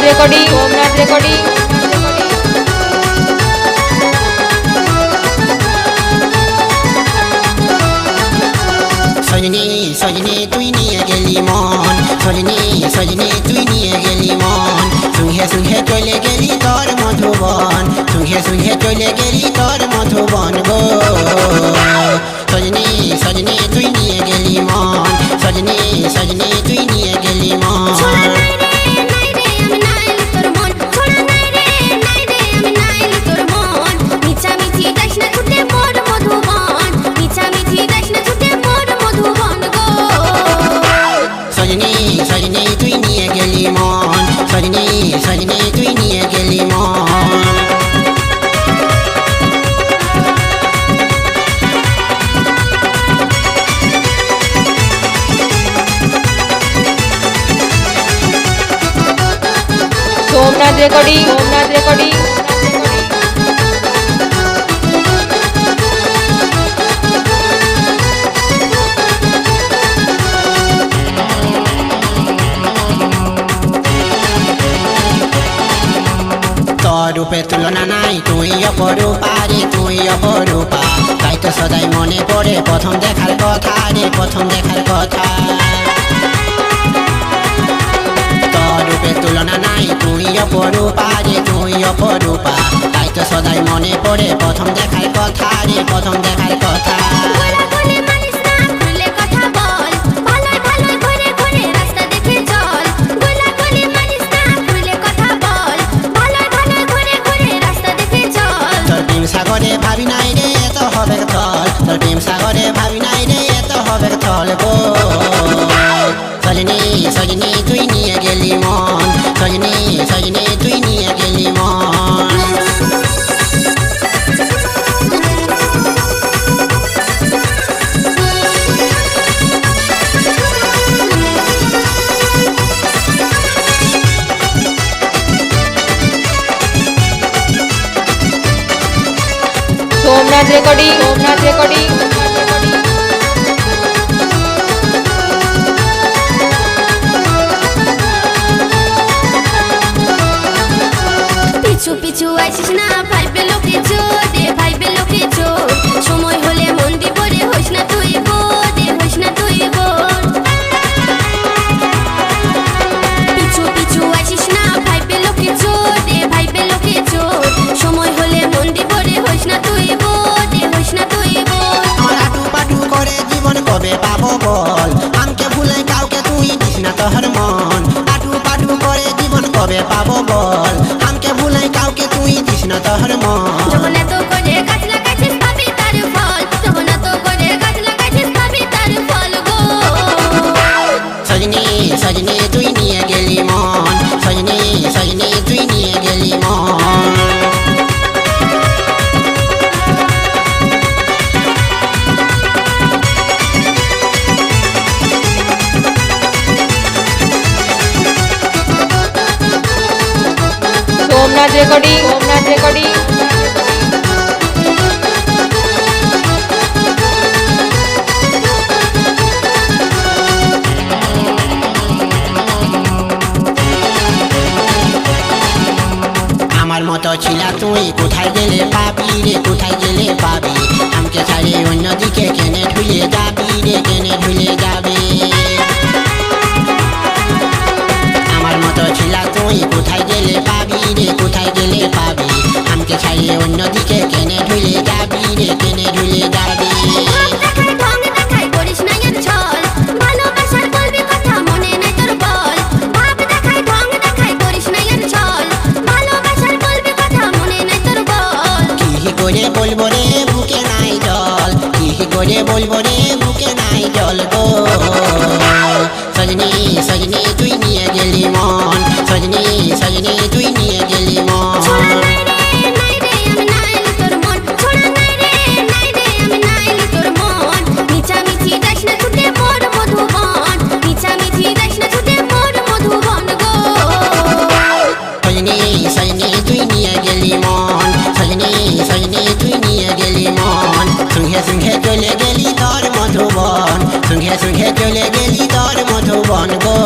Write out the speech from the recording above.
Recording Sajani Sajani তুই নিয়ে গেলি মন, সজনী সজনী তুই নিয়ে গেলি মন, সুহে সুহে চলে গেলি তোর মধুবন, সুহে সুহে চলে গেলি তোর মধুবন গো। সজনী সজনী তুই নিয়ে গেলি মন, সজনী সজনী তুই নিয়ে গেলি মন। সজনী সজনী তুই নিয়ে গেলি মন, সজনী সজনী তুই নিয়ে গেলি মন। সোমনাথ রেকর্ডিং তোর রূপে তুলনা নাই, তুই অপরূপা রে তুই অপরূপা, তাই তো সদাই মনে পড়ে প্রথম দেখার কথা রে প্রথম দেখার কথা। তোর রূপে তুলনা নাই, তুই অপরূপা রে তুই অপরূপা, তাই তো সদাই মনে পড়ে প্রথম দেখার কথা রে প্রথম দেখার কথা। সাগরে ভাবি নাই রে এত হবে থল, তোর প্রেম সাগরে ভাবি নাই রে এত হবে থল গো। সজনী সজনী তুই নিয়ে গেলি মন, সজনী সজনী তুই নিয়ে গেলি মন। সোমনাথ রেকর্ডিং পিছু পিছু আইসিস না, ভাইবে লোকে চোর রে ভাইবে লোকে চোর, সময় হলে মন দিব রে, হইস না তুই বোর রে হইস না তুই বোর। পিছু পিছু আইসিস না, ভাইবে লোকে চোর রে ভাইবে লোকে চোর, সময় হলে মন দিব রে, হইস না তুই বোর রে হইস না তুই বোর। আমার আটু পাটু করে জীবন কবে পাবো বল, আমাকে ভুলে কাউকে তুই দিস না তোর মন। আটু পাটু করে জীবন কবে পাবো বল, আমাকে ভুলে কাউকে তুই দিস না তোর মন। যখন এত করে গাছ লাগাইছিস পাবি তার ফল, যখন এত করে গাছ লাগাইছিস পাবি তার ফল গো। সজনী সজনী তুই নিয়ে গেলি মন, সজনী সজনী তুই নিয়ে গেলি মন। সোমনাথ রেকর্ডিং আমার মতো ছিলা তুই কোথায় গেলে পাবি রে কোথায় গেলে পাবি, আমাকে ছাড়ে অন্যদিকে কেনে ঢুলে যাবি রে কেনে ঢুলে যাবি। আমার মতো ছিলা তুই কোথায় গেলে পাবি রে কোথায় গেলে পাবি, আমাকে ছাড়ে অন্যদিকে কেনে ঢুলে যাবি রে কেনে ঢুলে যাবি। ঢং দেখাই করিস না এর ছল, ভালোবাসার বলবি কথা মনে নাই তোর বল। ভাব দেখাই ঢং দেখাই করিস না এর ছল, ভালোবাসার বলবি কথা মনে নাই তোর বল। কি করে বলবো রে বুকে নাই জল, কি করে বলবো রে বুকে নাই জল গো। সজনী সজনী তুই নিয়ে গেলি মন, সজনী সজনী তুই নিয়ে গেলি মন। সজনী তুই নিয়ে গেলি মন, সজনী সজনী তুই নিয়ে গেলি মন। সুহে সুহে চলে গেলি তোর মধুবন, সুহে সুহে চলে গেলি তোর মধুবন গো।